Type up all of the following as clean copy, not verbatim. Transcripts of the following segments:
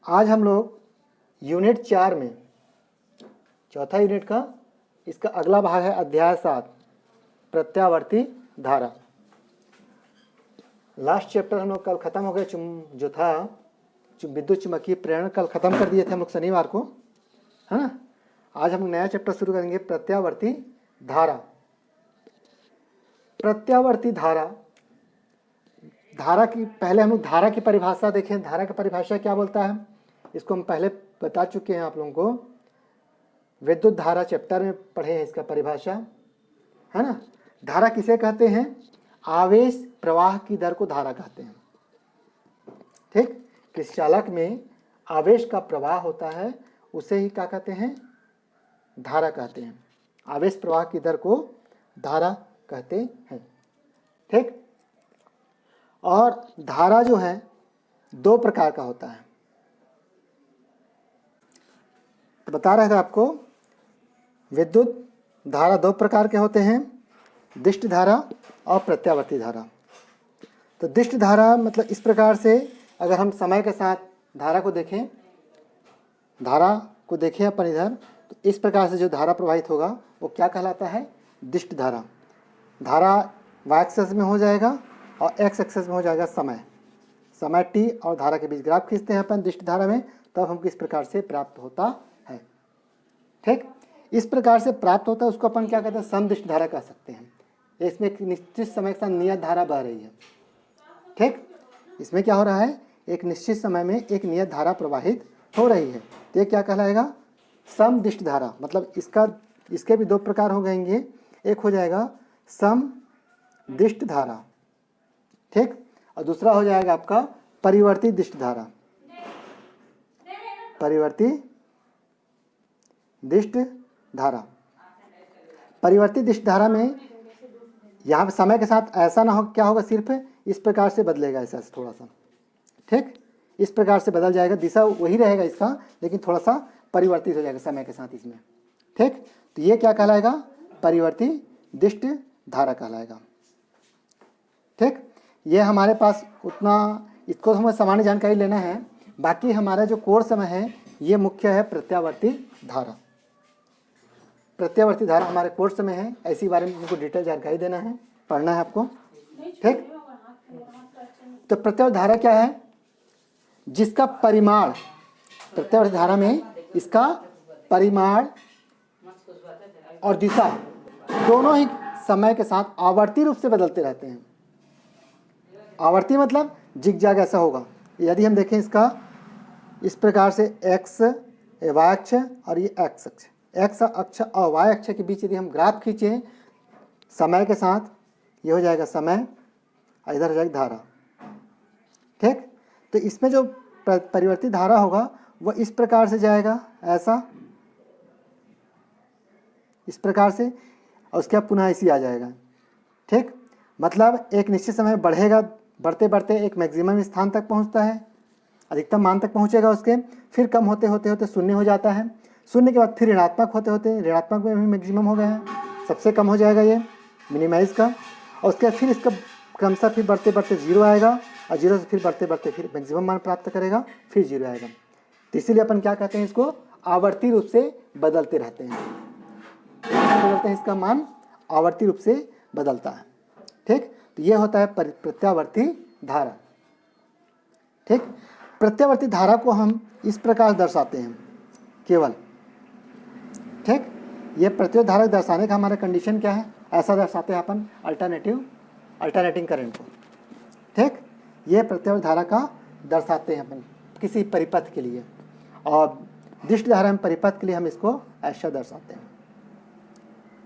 आज हम लोग यूनिट 4 में चौथा यूनिट का इसका अगला भाग है अध्याय 7 प्रत्यावर्ती धारा। लास्ट चैप्टर हम लोग कल ख़त्म हो गए, जो था विद्युत चुम्बकीय प्रेरण कल ख़त्म कर दिए थे हम लोग शनिवार को, है ना। आज हम नया चैप्टर शुरू करेंगे प्रत्यावर्ती धारा। प्रत्यावर्ती धारा, धारा की पहले हम लोग धारा की परिभाषा देखें। धारा की परिभाषा क्या बोलता है इसको हम पहले बता चुके हैं आप लोगों को, विद्युत धारा चैप्टर में पढ़े हैं इसका परिभाषा, है ना। धारा किसे कहते हैं? आवेश प्रवाह की दर को धारा कहते हैं। ठीक, किस चालक में आवेश का प्रवाह होता है उसे ही क्या कहते हैं? धारा कहते हैं। आवेश प्रवाह की दर को धारा कहते हैं। ठीक, और धारा जो है दो प्रकार का होता है। तो बता रहे थे आपको, विद्युत धारा दो प्रकार के होते हैं, दिष्ट धारा और प्रत्यावर्ती धारा। तो दिष्ट धारा मतलब इस प्रकार से, अगर हम समय के साथ धारा को देखें, अपन इधर, तो इस प्रकार से जो धारा प्रवाहित होगा वो क्या कहलाता है? दिष्ट धारा। धारा वाई एक्सिस में हो जाएगा और एक्स एक्सिस में हो जाएगा समय टी, और धारा के बीच ग्राफ खींचते हैं अपन दिष्ट धारा में, तब हमको इस प्रकार से प्राप्त होता है। ठीक, इस प्रकार से प्राप्त होता है उसको अपन क्या कहते हैं? समदिष्ट धारा कह सकते हैं। इसमें एक निश्चित समय के साथ नियत धारा बह रही है। ठीक, इसमें क्या हो रहा है? एक निश्चित समय में एक नियत धारा प्रवाहित हो रही है, तो ये क्या कहलाएगा? समदिष्ट धारा। मतलब इसके भी दो प्रकार हो जाएंगे, एक हो जाएगा समदिष्ट धारा, ठीक, और दूसरा हो जाएगा आपका परिवर्ती दिष्ट धारा। परिवर्ती दिष्ट धारा। परिवर्ती दिष्ट धारा में यहाँ पे समय के साथ ऐसा ना हो, क्या होगा? सिर्फ इस प्रकार से बदलेगा, ऐसा थोड़ा सा, ठीक, इस प्रकार से बदल जाएगा, दिशा वही रहेगा इसका, लेकिन थोड़ा सा परिवर्तित हो जाएगा समय के साथ इसमें। ठीक, तो ये क्या कहलाएगा? परिवर्ती दिष्ट धारा कहलाएगा। ठीक, ये हमारे पास उतना, इसको हमें सामान्य जानकारी लेना है। बाकी हमारा जो कोर्स समय है ये मुख्य है प्रत्यावर्ती धारा। प्रत्यावर्ती धारा हमारे कोर्स में है, ऐसी बारे में उनको डिटेल जानकारी देना है, पढ़ना है आपको। ठीक, तो प्रत्यावर्ती धारा क्या है? जिसका परिमाण, प्रत्यावर्ती धारा में इसका परिमाण और दिशा दोनों ही समय के साथ आवर्ती रूप से बदलते रहते हैं। आवर्ती मतलब जिगजैग ऐसा होगा। यदि हम देखें इसका इस प्रकार से एक्स वाई अक्ष और ये एक्स अक्ष, एक्स अक्ष और वाई अक्ष के बीच यदि हम ग्राफ खींचें समय के साथ, ये हो जाएगा समय और इधर हो जाएगी धारा। ठीक, तो इसमें जो परिवर्तित धारा होगा वो इस प्रकार से जाएगा, ऐसा, इस प्रकार से, और उसके बाद पुनः इसी आ जाएगा। ठीक, मतलब एक निश्चित समय बढ़ेगा, बढ़ते बढ़ते एक मैक्सिमम स्थान तक पहुंचता है, अधिकतम मान तक पहुंचेगा उसके, फिर कम होते होते होते शून्य हो जाता है, शून्य के बाद फिर ऋणात्मक होते होते, ऋणात्मक में भी मैक्सिमम हो गया है, सबसे कम हो जाएगा ये मिनिमाइज का, और उसके बाद फिर इसका क्रमशः फिर बढ़ते बढ़ते जीरो आएगा, और जीरो से फिर बढ़ते बढ़ते फिर मैक्सिमम मान प्राप्त करेगा, फिर जीरो आएगा। तो इसीलिए अपन क्या कहते हैं? इसको आवर्ती रूप से बदलते रहते हैं। बदलते हैं, इसका मान आवर्ती रूप से बदलता है। ठीक, तो ये होता है प्रत्यावर्ती धारा। ठीक, प्रत्यावर्ती धारा को हम इस प्रकार दर्शाते हैं केवल। ठीक, ये प्रत्यावर्ती धारा दर्शाने का हमारा कंडीशन क्या है? ऐसा दर्शाते हैं अपन अल्टरनेटिंग करंट को। ठीक, ये प्रत्यावर्ती धारा का दर्शाते हैं अपन किसी परिपथ के लिए, और दिष्ट धारा में परिपथ के लिए हम इसको ऐसा दर्शाते हैं।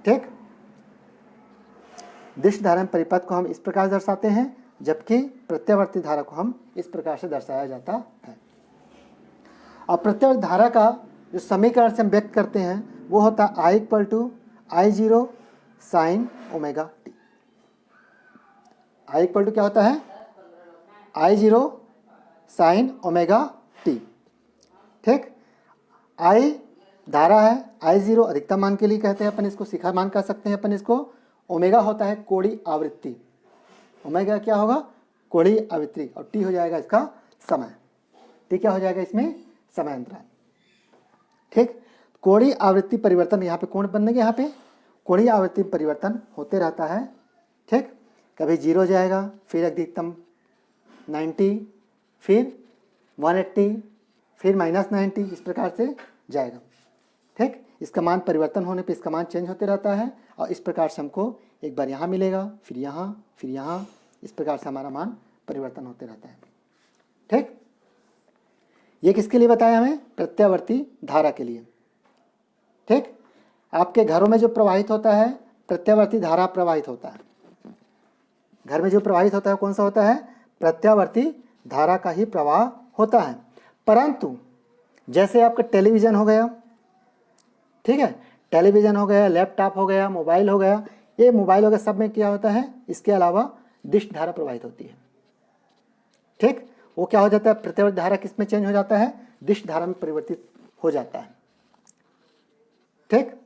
ठीक, दिष्ट धारा में परिपथ को हम इस प्रकार दर्शाते हैं, जबकि प्रत्यावर्ती धारा को हम इस प्रकार से दर्शाया जाता है। और प्रत्यावर्ती धारा का जो समीकरण से हम व्यक्त करते हैं वो होता है I = I0 sin omega t. I = क्या होता है? I0 sin omega t. ठीक, I धारा है, I0 अधिकतम मान के लिए कहते हैं अपन इसको, शिखर मान कह सकते हैं अपन इसको। ओमेगा होता है कोणीय आवृत्ति, ओमेगा क्या होगा? कोणीय आवृत्ति, और टी हो जाएगा इसका समय। टी क्या हो जाएगा इसमें? समय अंतराल। ठीक, कोणीय आवृत्ति परिवर्तन, यहाँ पे कोण बनने के, यहाँ पे कोणीय आवृत्ति परिवर्तन होते रहता है। ठीक, कभी 0 जाएगा, फिर अधिकतम 90, फिर 180, फिर -90, इस प्रकार से जाएगा। ठीक, इसका मान परिवर्तन होने पे इसका मान चेंज होते रहता है और इस प्रकार से हमको एक बार यहाँ मिलेगा, फिर यहाँ, फिर यहाँ, इस प्रकार से हमारा मान परिवर्तन होते रहता है। ठीक, ये किसके लिए बताया हमें? प्रत्यावर्ती धारा के लिए। ठीक, आपके घरों में जो प्रवाहित होता है प्रत्यावर्ती धारा प्रवाहित होता है। घर में जो प्रवाहित होता है कौन सा होता है? प्रत्यावर्ती धारा का ही प्रवाह होता है। परंतु जैसे आपका टेलीविज़न हो गया, ठीक है, टेलीविज़न हो गया, लैपटॉप हो गया, मोबाइल हो गया, ये मोबाइल हो गया, सब में क्या होता है? इसके अलावा दिश धारा प्रवाहित होती है। ठीक, वो क्या हो जाता है? प्रत्यावर्ती धारा किस में चेंज हो जाता है? दिश धारा में परिवर्तित हो जाता है। ठीक,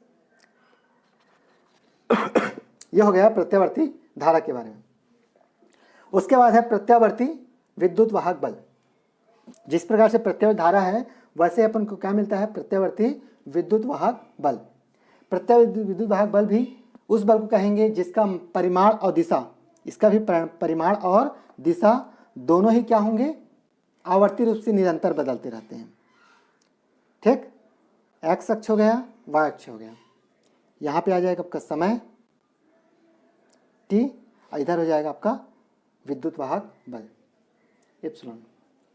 यह हो गया प्रत्यावर्ती धारा के बारे में। उसके बाद है प्रत्यावर्ती विद्युत वाहक बल। जिस प्रकार से प्रत्यावर्ती धारा है वैसे अपन को क्या मिलता है? प्रत्यावर्ती विद्युत वाहक बल। प्रत्यावर्ती विद्युत वाहक बल भी उस बल को कहेंगे जिसका परिमाण और दिशा, इसका भी परिमाण और दिशा दोनों ही क्या होंगे? आवर्ती रूप से निरंतर बदलते रहते हैं। ठीक, एक्स अक्ष हो गया, वाई अक्ष हो गया, यहाँ पे आ जाएगा आपका समय टी, इधर हो जाएगा आपका विद्युत वाहक बल एप्सिलॉन।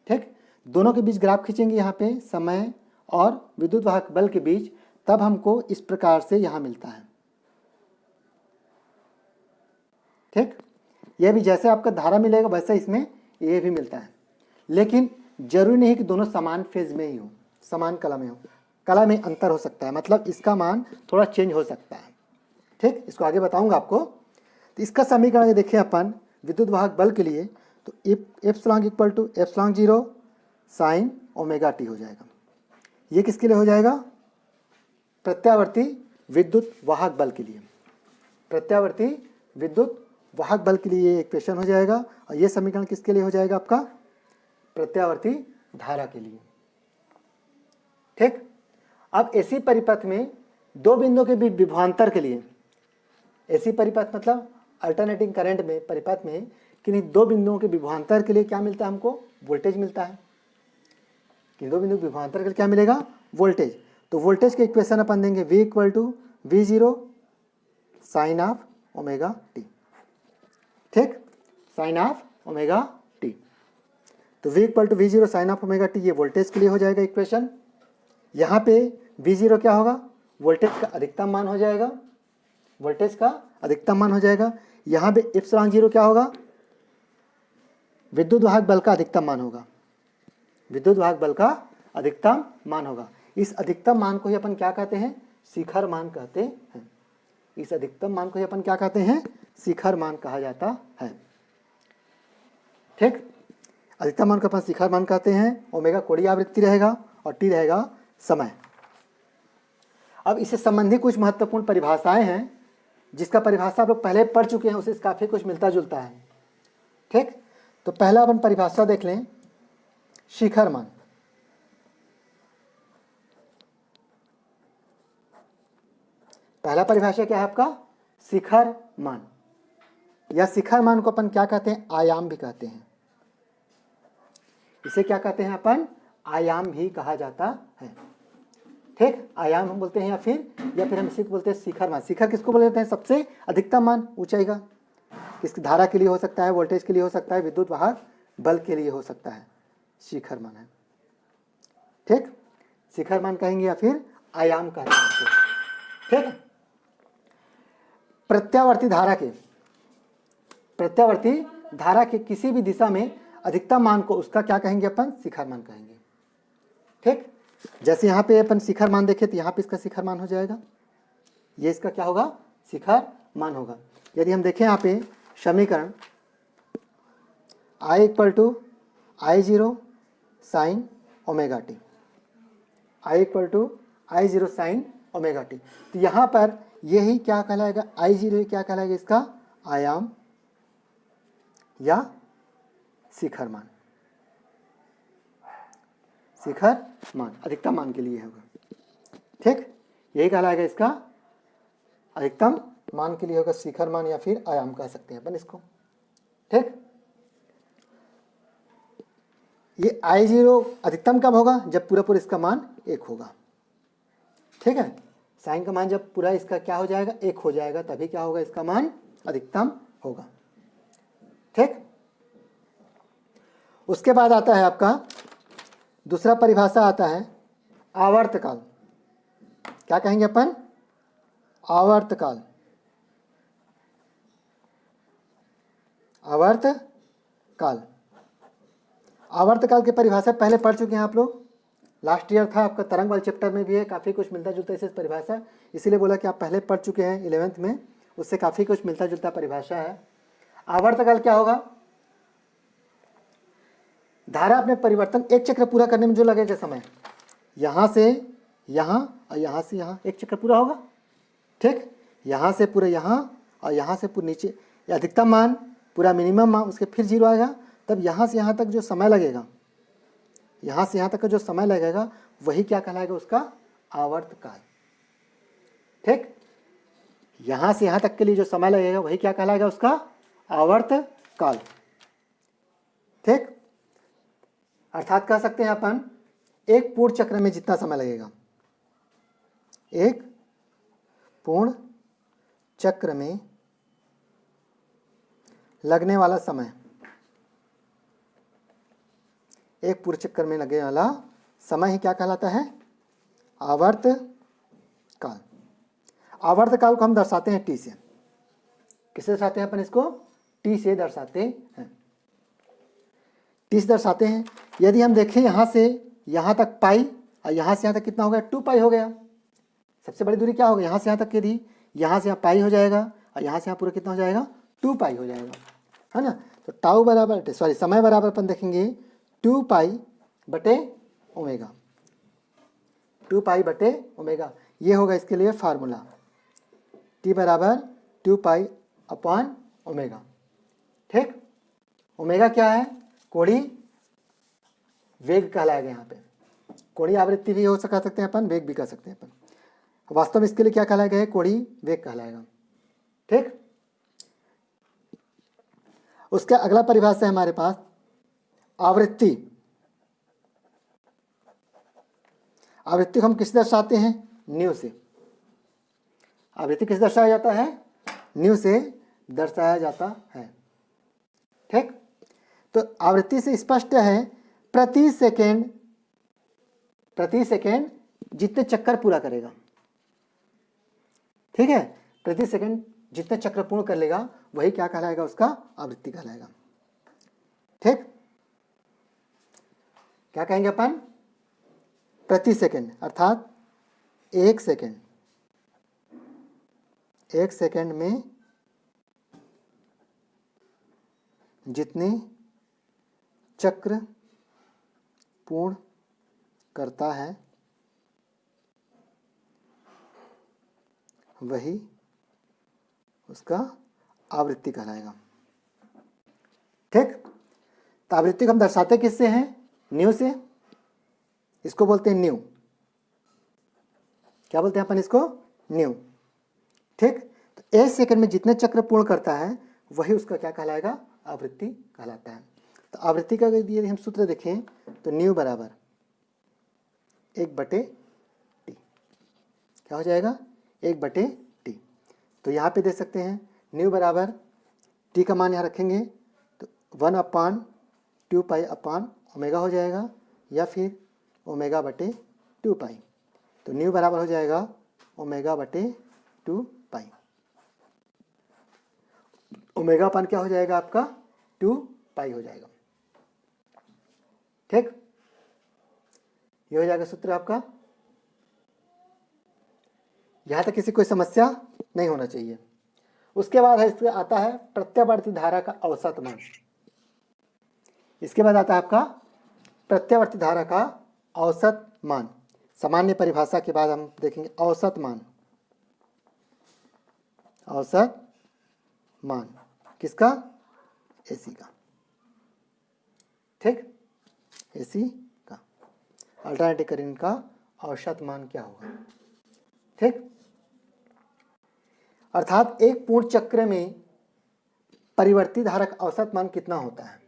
ठीक, दोनों के बीच ग्राफ खींचेंगे यहाँ पे समय और विद्युत वाहक बल के बीच, तब हमको इस प्रकार से यहाँ मिलता है। ठीक, यह भी जैसे आपका धारा मिलेगा वैसे इसमें ये भी मिलता है, लेकिन जरूरी नहीं कि दोनों समान फेज में ही हो, समान कला में हो, कला में अंतर हो सकता है, मतलब इसका मान थोड़ा चेंज हो सकता है। ठीक, इसको आगे बताऊंगा आपको। तो इसका समीकरण देखिए अपन विद्युत वाहक बल के लिए, तो epsilon equal to epsilon 0 sine omega t हो जाएगा। ये किसके लिए हो जाएगा? प्रत्यावर्ती विद्युत वाहक बल के लिए। प्रत्यावर्ती विद्युत वाहक बल के लिए एक इक्वेशन हो जाएगा, और ये समीकरण किसके लिए हो जाएगा? आपका प्रत्यावर्ती धारा के लिए। ठीक, अब एसी परिपथ में दो बिंदुओं के बीच विभवांतर के लिए, एसी परिपथ मतलब अल्टरनेटिंग करंट में परिपथ में किन्हीं दो बिंदुओं के विभवांतर के लिए क्या मिलता है? हमको वोल्टेज मिलता है। कि दो बिंदु विभवांतर के लिए क्या मिलेगा? वोल्टेज। तो वोल्टेज के इक्वेशन अपन देंगे V equal to V0 sine of omega t. ठीक, साइन ऑफ ओमेगा टी। तो V equal to V0 sine of omega t, ये वोल्टेज के लिए हो जाएगा इक्वेशन। यहाँ पे V0 क्या होगा? वोल्टेज का अधिकतम मान हो जाएगा, वोल्टेज का अधिकतम मान हो जाएगा। यहाँ पे एप्सिलॉन 0 क्या होगा? विद्युत वाहक बल का अधिकतम मान होगा, विद्युत वाहक बल का अधिकतम मान होगा। इस अधिकतम मान को ही अपन क्या कहते हैं? शिखर मान कहते हैं। इस अधिकतम मान को ही अपन क्या कहते हैं? शिखर मान कहा जाता है। ठीक, अधिकतम मान को अपन शिखर मान कहते हैं। ओमेगा कोणीय आवृत्ति रहेगा और टी रहेगा समय। अब इससे संबंधी कुछ महत्वपूर्ण परिभाषाएं हैं, जिसका परिभाषा आप लोग पहले पढ़ चुके हैं, उससे काफ़ी कुछ मिलता जुलता है। ठीक, तो पहला अपन परिभाषा देख लें, शिखर मान। पहला परिभाषा क्या है आपका? शिखर मान, या शिखर मान को अपन क्या कहते हैं? आयाम भी कहते हैं। इसे क्या कहते हैं अपन? आयाम भी कहा जाता है। ठीक, आयाम हम बोलते हैं, या फिर हम इसी को बोलते हैं शिखर मान। शिखर किसको बोलते हैं? सबसे अधिकतम मान, ऊंचाई का। किसकी धारा के लिए हो सकता है, वोल्टेज के लिए हो सकता है, विद्युत वाहक बल के लिए हो सकता है, शिखर मान है। ठीक, शिखर मान कहेंगे या फिर आयाम कहते हैं इसको। ठीक, प्रत्यावर्ती धारा के किसी भी दिशा में अधिकतम मान को उसका क्या कहेंगे अपन? शिखर मान कहेंगे। ठीक, जैसे यहाँ पे अपन शिखर मान देखें तो यहाँ पे इसका शिखर मान हो जाएगा, ये इसका क्या होगा? शिखर मान होगा। यदि हम देखें यहाँ पे समीकरण I equal to I0 sine omega t, I equal to I0 sine omega t, तो यहाँ पर यही क्या कहलाएगा? I0 क्या कहलाएगा? इसका आयाम या शिखर मान। शिखर मान, अधिकतम मान के लिए होगा। ठीक, यही कहलाएगा इसका अधिकतम मान के लिए होगा, शिखर मान या फिर आयाम कह सकते हैं अपन इसको। ठीक, ये I0 अधिकतम कब होगा? जब पूरा पूरा इसका मान 1 होगा। ठीक है, साइन का मान जब पूरा इसका क्या हो जाएगा? 1 हो जाएगा, तभी क्या होगा? इसका मान अधिकतम होगा। ठीक, उसके बाद आता है आपका दूसरा परिभाषा आता है आवर्तकाल। क्या कहेंगे अपन? आवर्तकाल। आवर्तकाल, आवर्तकाल की परिभाषा पहले पढ़ चुके हैं आप लोग, लास्ट ईयर था आपका, तरंग वाले चैप्टर में भी है, काफ़ी कुछ मिलता जुलता इससे परिभाषा, इसीलिए बोला कि आप पहले पढ़ चुके हैं 11th में, उससे काफ़ी कुछ मिलता जुलता परिभाषा है। आवर्तकाल क्या होगा? धारा अपने परिवर्तन, एक चक्र पूरा करने में जो लगेगा समय, यहाँ से यहाँ और यहाँ से यहाँ, एक चक्र पूरा होगा। ठीक, यहाँ से पूरे यहाँ और यहाँ से पूरे नीचे, अधिकतम मान पूरा मिनिमम मान, उसके फिर 0 आएगा, तब यहाँ से यहाँ तक जो समय लगेगा, यहाँ से यहाँ तक का जो समय लगेगा वही क्या कहलाएगा? उसका आवर्तकाल। ठीक, यहाँ से यहाँ तक के लिए जो समय लगेगा वही क्या कहलाएगा? उसका आवर्तकाल। ठीक, अर्थात कह सकते हैं अपन एक पूर्ण चक्र में जितना समय लगेगा, एक पूर्ण चक्र में लगने वाला समय, एक पूर्ण चक्कर में लगने वाला समय ही क्या कहलाता है? आवर्तकाल। आवर्तकाल को हम दर्शाते हैं टी से। किससे दर्शाते हैं अपन इसको? टी से दर्शाते हैं। टी से दर्शाते हैं। यदि हम देखें यहाँ से यहाँ तक पाई और यहाँ से यहाँ तक कितना हो गया? 2 पाई हो गया। सबसे बड़ी दूरी क्या होगा? यहाँ से यहाँ तक की यदि यहाँ से यहाँ पाई हो जाएगा और यहाँ से यहाँ पूरा कितना हो जाएगा? 2 पाई हो जाएगा, है ना। तो टाउ बराबर, सॉरी, समय बराबर अपन देखेंगे 2 पाई बटे ओमेगा, 2 पाई बटे ओमेगा, ये होगा इसके लिए फार्मूला, टी बराबर 2 पाई अपॉन ओमेगा। ठीक, ओमेगा क्या है? कोणीय वेग कहलाएगा। यहाँ पे कोणीय आवृत्ति भी हो सकते हैं अपन, वेग भी कह सकते हैं अपन। वास्तव में इसके लिए क्या कहलाएगा? है कोणीय वेग कहलाएगा। ठीक, उसका अगला परिभाषा है हमारे पास आवृत्ति। आवृत्ति को हम किससे दर्शाते हैं? न्यू से। आवृत्ति किससे दर्शाया जाता है? न्यू से दर्शाया जाता है। ठीक, तो आवृत्ति से स्पष्ट है प्रति सेकेंड जितने चक्कर पूरा करेगा। ठीक है, प्रति सेकेंड जितने चक्र पूर्ण कर लेगा वही क्या कहलाएगा? उसका आवृत्ति कहलाएगा। ठीक, क्या कहेंगे अपन? प्रति सेकेंड, अर्थात 1 सेकेंड, 1 सेकेंड में जितने चक्र पूर्ण करता है वही उसका आवृत्ति कहलाएगा। ठीक, तो आवृत्ति को हम दर्शाते किससे हैं? न्यू से। इसको बोलते हैं न्यू। क्या बोलते हैं अपन इसको? न्यू। ठीक, तो 1 सेकंड में जितने चक्र पूर्ण करता है वही उसका क्या कहलाएगा? आवृत्ति कहलाता है। तो आवृत्ति का यदि हम सूत्र देखें तो न्यू बराबर 1/T। क्या हो जाएगा? 1/T। तो यहाँ पे देख सकते हैं न्यू बराबर टी का मान यहाँ रखेंगे तो 1/2 पाई अपॉन ओमेगा हो जाएगा, या फिर ओमेगा बटे 2 पाई। तो न्यू बराबर हो जाएगा ओमेगा बटे 2 पाई। ओमेगा अपन क्या हो जाएगा आपका? 2 पाई हो जाएगा। ठीक, ये हो जाएगा सूत्र आपका। यहां तक किसी कोई समस्या नहीं होना चाहिए। उसके बाद है इसमें आता है प्रत्यावर्ती धारा का औसत मान। इसके बाद आता है आपका प्रत्यावर्ती धारा का औसत मान। सामान्य परिभाषा के बाद हम देखेंगे औसत मान। औसत मान किसका? एसी का। ठीक, एसी का। अल्टरनेटिव करंट का औसत मान क्या होगा। ठीक, अर्थात एक पूर्ण चक्र में परिवर्ती धारा का औसत मान कितना होता है।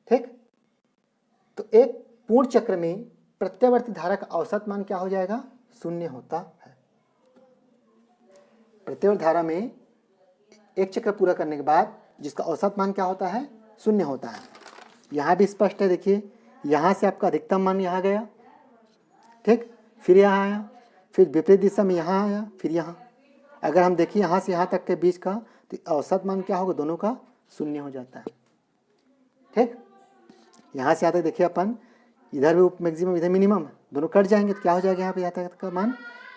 ठीक, तो एक पूर्ण चक्र में प्रत्यावर्ती धारा का औसत मान क्या हो जाएगा, शून्य होता है। प्रत्यावर्ती धारा में एक चक्र पूरा करने के बाद जिसका औसत मान क्या होता है, शून्य होता है। यहाँ भी स्पष्ट है, देखिए यहाँ से आपका अधिकतम मान यहाँ गया, ठीक, फिर यहाँ आया, फिर विपरीत दिशा में यहाँ आया, फिर यहाँ। अगर हम देखिए यहाँ से यहाँ तक के बीच का, तो औसत मान क्या होगा, दोनों का शून्य हो जाता है। ठीक, यहाँ से यहाँ तक देखिए अपन, इधर भी मैक्सिमम इधर मिनिमम, दोनों कट जाएंगे तो क्या हो जाएगा, यहाँ पे यहाँ तक का मान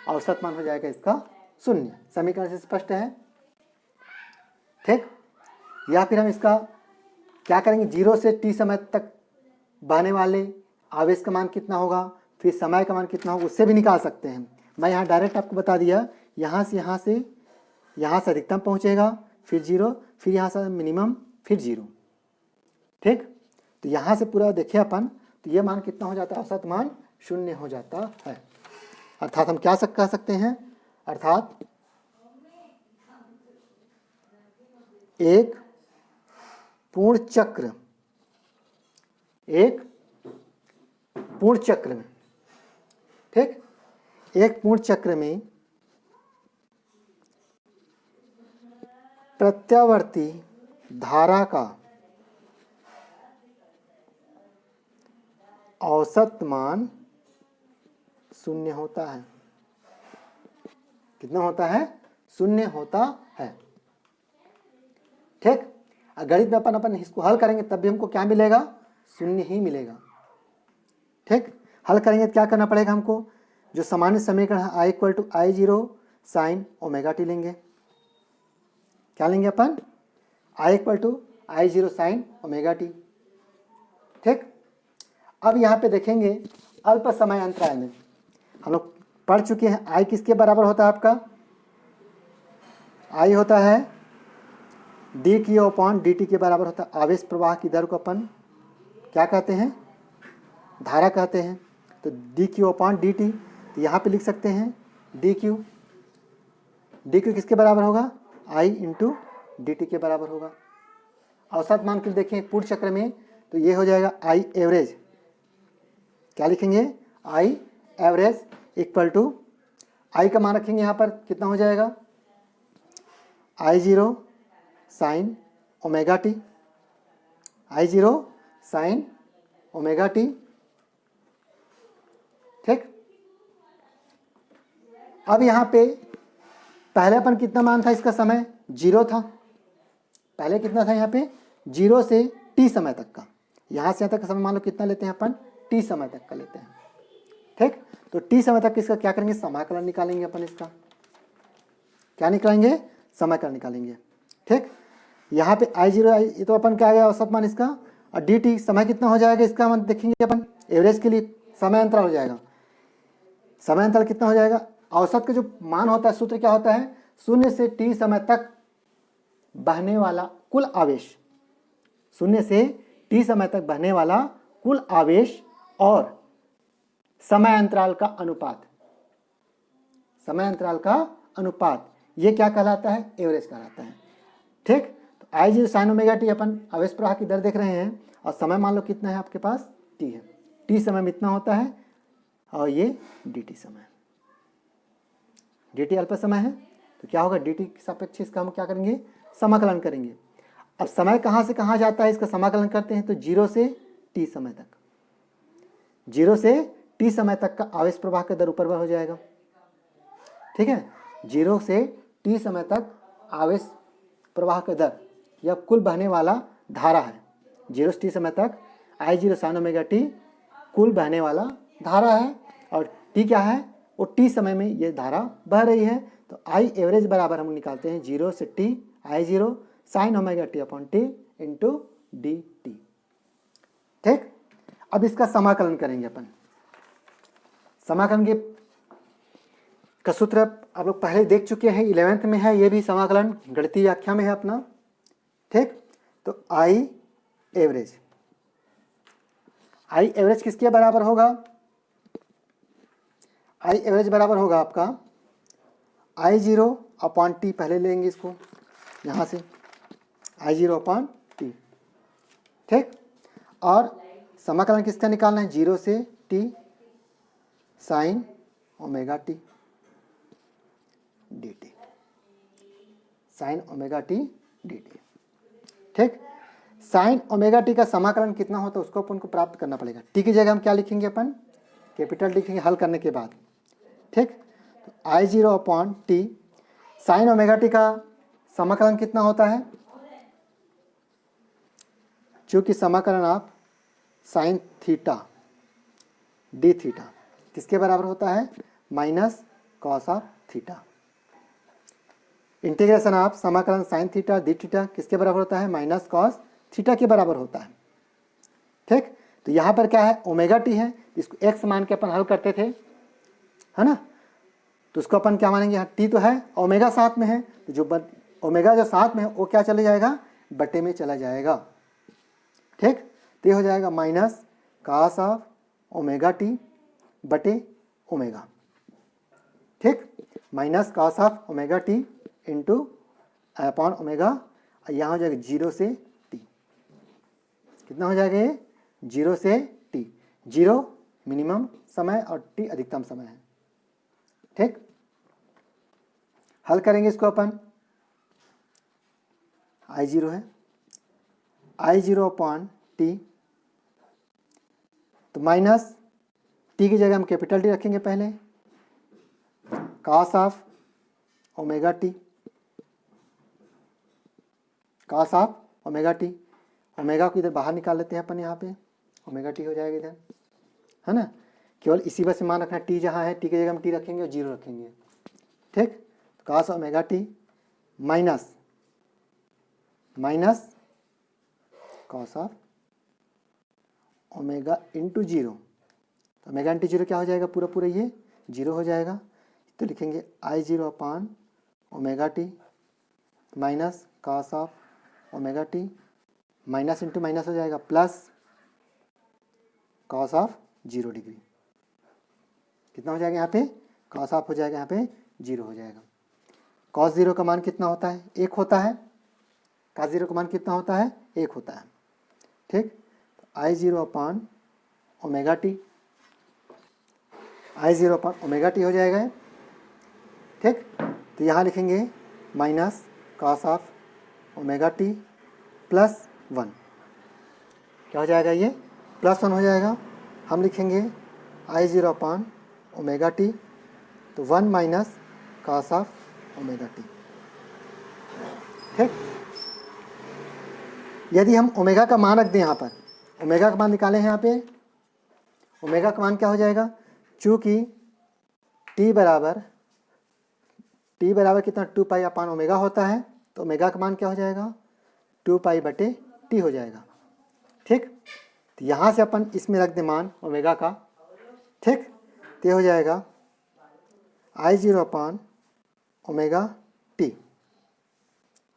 औसत मान हो जाएगा इसका शून्य। समीकरण से स्पष्ट है। ठीक, या फिर हम इसका क्या करेंगे, 0 से t समय तक बहने वाले आवेश का मान कितना होगा, फिर समय का मान कितना होगा, उससे भी निकाल सकते हैं। मैं यहाँ डायरेक्ट आपको बता दिया, यहाँ से अधिकतम पहुँचेगा, फिर 0, फिर यहाँ से मिनिमम, फिर 0। ठीक, तो यहाँ से पूरा देखिए अपन, तो ये मान कितना हो जाता है, औसत मान शून्य हो जाता है। अर्थात हम क्या कह सकते हैं, अर्थात एक पूर्ण चक्र में, ठीक, एक पूर्ण चक्र में प्रत्यावर्ती धारा का औसत मान शून्य होता है। कितना होता है, शून्य होता है। ठीक, गणित में अपन इसको हल करेंगे तब भी हमको क्या मिलेगा, शून्य ही मिलेगा। ठीक, हल करेंगे तो क्या करना पड़ेगा हमको, जो सामान्य समीकरण है I = I0 sin ω t लेंगे। क्या लेंगे अपन, I = I0 sin ω t। ठीक, अब यहाँ पे देखेंगे अल्प समय अंतराल में हम लोग पढ़ चुके हैं, I किसके बराबर होता है आपका, I होता है dq/dt के बराबर होता है। आवेश प्रवाह की दर को अपन क्या कहते हैं, धारा कहते हैं। तो dq/dt, तो यहाँ पे लिख सकते हैं dq किसके बराबर होगा, I × dt के बराबर होगा। औसत मान के देखें पूर्ण चक्र में, तो ये हो जाएगा I एवरेज। क्या लिखेंगे, I एवरेज = I का मान रखेंगे यहाँ पर कितना हो जाएगा, I0 sin ω t, I0 sin ω t। ठीक, अब यहाँ पे पहले अपन कितना मान था इसका, समय 0 था। पहले कितना था यहाँ पे, 0 से t समय तक का। यहाँ से यहाँ तक का समय मान लो कितना लेते हैं अपन, t समय तक का लेते हैं। ठीक, तो t समय तक इसका क्या करेंगे, समाकलन निकालेंगे अपन। इसका क्या निकालेंगे, समाकलन निकालेंगे। ठीक, यहाँ पे I0 ये तो अपन क्या आ गया, औसत मान इसका, और dt समय कितना हो जाएगा इसका, हम देखेंगे अपन एवरेज के लिए समय अंतराल हो जाएगा। समय अंतराल कितना हो जाएगा, औसत का जो मान होता है, सूत्र क्या होता है, 0 से t समय तक बहने वाला कुल आवेश, 0 से t समय तक बहने वाला कुल आवेश और समय अंतराल का अनुपात, समय अंतराल का अनुपात, ये क्या कहलाता है, एवरेज कहलाता है। ठीक, तो I0 sin ω t अपन आवेश प्रवाह की दर देख रहे हैं, और समय मान लो कितना है आपके पास, t है। t समय में इतना होता है, और ये dt समय, dt अल्प समय है, तो क्या होगा, dt के सापेक्ष इसका हम क्या करेंगे, समाकलन करेंगे। अब समय कहाँ से कहाँ जाता है, इसका समाकलन करते हैं, तो 0 से t समय तक, 0 से t समय तक का आवेश प्रवाह का दर ऊपर हो जाएगा। ठीक है, 0 से t समय तक आवेश प्रवाह का दर या कुल बहने वाला धारा है। 0 से t समय तक I0 sin ω t कुल बहने वाला धारा है, और t क्या है, वो t समय में ये धारा बह रही है। तो I एवरेज बराबर हम निकालते हैं 0 से t I0 sin ω/t × dt। ठीक, अब इसका समाकलन करेंगे अपन। समाकलन के का सूत्र आप लोग पहले देख चुके हैं, 11th में है, ये भी समाकलन गणितीय व्याख्या में है अपना। ठीक, तो I एवरेज किसके बराबर होगा, आई एवरेज बराबर होगा आपका आई जीरो अपॉन टी, पहले लेंगे इसको यहाँ से, आई जीरो अपॉन टी, ठीक। और समाकलन किसका निकालना है, जीरो से T sine omega T D T, sine omega T D T, ठीक। साइन ओमेगा टी का समाकलन कितना होता है उसको अपन को प्राप्त करना पड़ेगा। टी की जगह हम क्या लिखेंगे, अपन कैपिटल लिखेंगे हल करने के बाद, ठीक। तो I zero upon T sine omega T का समाकलन कितना होता है, चूंकि समाकलन आप साइन थीटा डी थीटा किसके बराबर होता है, minus cos of theta. Integration आप समाकलन साइन थीटा डी थीटा किसके बराबर होता है, माइनस कॉस थीटा के बराबर होता है, ठीक। तो यहाँ पर क्या है, ओमेगा टी है, इसको एक्स मान के अपन हल करते थे, है ना। तो उसको अपन क्या मानेंगे, यहाँ टी तो है, ओमेगा साथ में है, तो जो ओमेगा जो साथ में है वो क्या चले जाएगा, बटे में चला जाएगा, ठीक। तो ये हो जाएगा minus cos of omega T बटे ओमेगा, ठीक। Minus cos of omega t into upon omega, यहाँ हो जाएगा जीरो से टी, कितना हो जाएगा ये, जीरो से टी, जीरो मिनिमम समय और टी अधिकतम समय है, ठीक। हल करेंगे इसको अपन, आई जीरो है, आई जीरो अपॉन टी, तो माइनस टी की जगह हम कैपिटल टी रखेंगे पहले, cos of omega T, cos of omega T, omega को इधर बाहर निकाल लेते हैं अपन, यहाँ पे ओमेगा टी हो जाएगा इधर, है ना। केवल इसी बस मान रखना, टी जहाँ है टी की जगह हम टी रखेंगे और जीरो रखेंगे, ठीक। तो cos omega t minus minus cos of omega into zero, तो ओमेगा इंटू जीरो क्या हो जाएगा, पूरा पूरा ये जीरो हो जाएगा। तो लिखेंगे I zero upon omega t minus cos of omega t, minus into minus हो जाएगा plus cos of zero degree, कितना हो जाएगा यहाँ पे, कॉस ऑफ हो जाएगा यहाँ पे जीरो हो जाएगा। कॉस जीरो का मान कितना होता है, एक होता है, कॉस जीरो का मान कितना होता है, एक होता है, ठीक। तो I zero upon omega t, I zero upon omega t हो जाएगा, ठीक। तो यहाँ लिखेंगे minus cos of omega T plus one, क्या हो जाएगा ये, प्लस वन हो जाएगा। हम लिखेंगे I zero upon omega t, तो one minus cos of omega t, ठीक। यदि हम ओमेगा का मान रख दें यहाँ पर, ओमेगा का मान निकालें हैं यहाँ पे, ओमेगा का मान क्या हो जाएगा, चूँकि टी बराबर कितना, टू पाई अपान ओमेगा होता है, तो ओमेगा का मान क्या हो जाएगा, टू पाई बटे टी हो जाएगा, ठीक। तो यहाँ से अपन इसमें रख दें मान ओमेगा का, ठीक। तो ये हो जाएगा I zero upon omega t,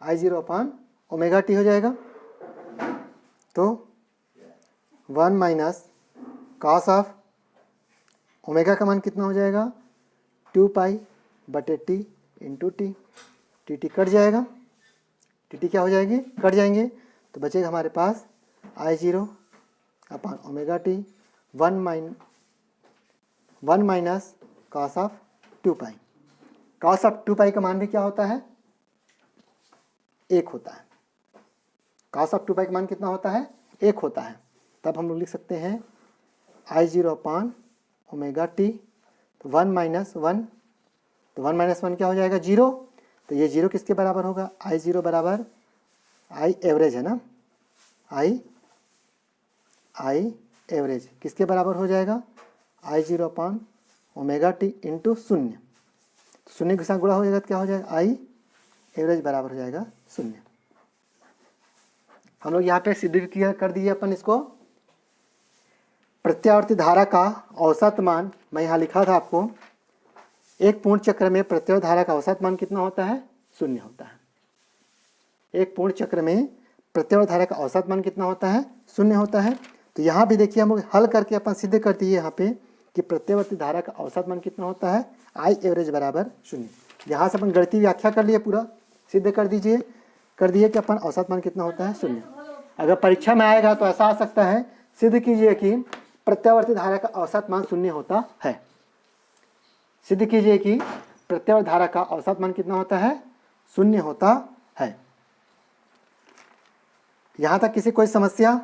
I zero upon omega t हो जाएगा। तो one minus cos of omega का मान कितना हो जाएगा, टू पाई बटे t into t, t t cut जाएगा, टी टी क्या हो जाएगी, कट जाएंगे, तो बचेगा हमारे पास I zero upon omega t one minus cos of two pi. Cos of two pi का मान भी क्या होता है, एक होता है। कॉस ऑफ टू पाई का मान कितना होता है, एक होता है। तब हम लोग लिख सकते हैं आई जीरो अपान ओमेगा टी, तो वन माइनस वन, तो वन माइनस वन क्या हो जाएगा, जीरो। तो ये जीरो किसके बराबर होगा, आई जीरो बराबर आई एवरेज है ना, आई एवरेज किसके बराबर हो जाएगा, I zero upon omega t into शून्य, शून्य के साथ गुणा हो जाएगा तो क्या हो जाएगा, आई एवरेज बराबर हो जाएगा शून्य। हम लोग यहाँ पे सिद्ध किया कर दिए अपन इसको। प्रत्यावर्ती धारा का औसत मान मैं यहाँ लिखा था आपको, एक पूर्ण चक्र में प्रत्यावर्ती धारा का औसत मान कितना होता है, शून्य होता है। एक पूर्ण चक्र में प्रत्यावर्ती धारा का औसत मान कितना होता है, शून्य होता है। तो यहाँ भी देखिए हम लोग हल करके अपन सिद्ध कर दिए यहाँ पे कि प्रत्यावर्ती धारा का औसत मान कितना होता है, आई एवरेज बराबर 0। यहाँ से अपन गणितीय व्याख्या कर लिए, पूरा सिद्ध कर दिए कि अपन औसत मान कितना होता है, 0। अगर परीक्षा में आएगा तो ऐसा आ सकता है, सिद्ध कीजिए कि प्रत्यावर्ती धारा का औसत मान 0 होता है। सिद्ध कीजिए कि प्रत्यावर्ती धारा का औसत मान कितना होता है, 0 होता है। यहाँ तक किसी कोई समस्या?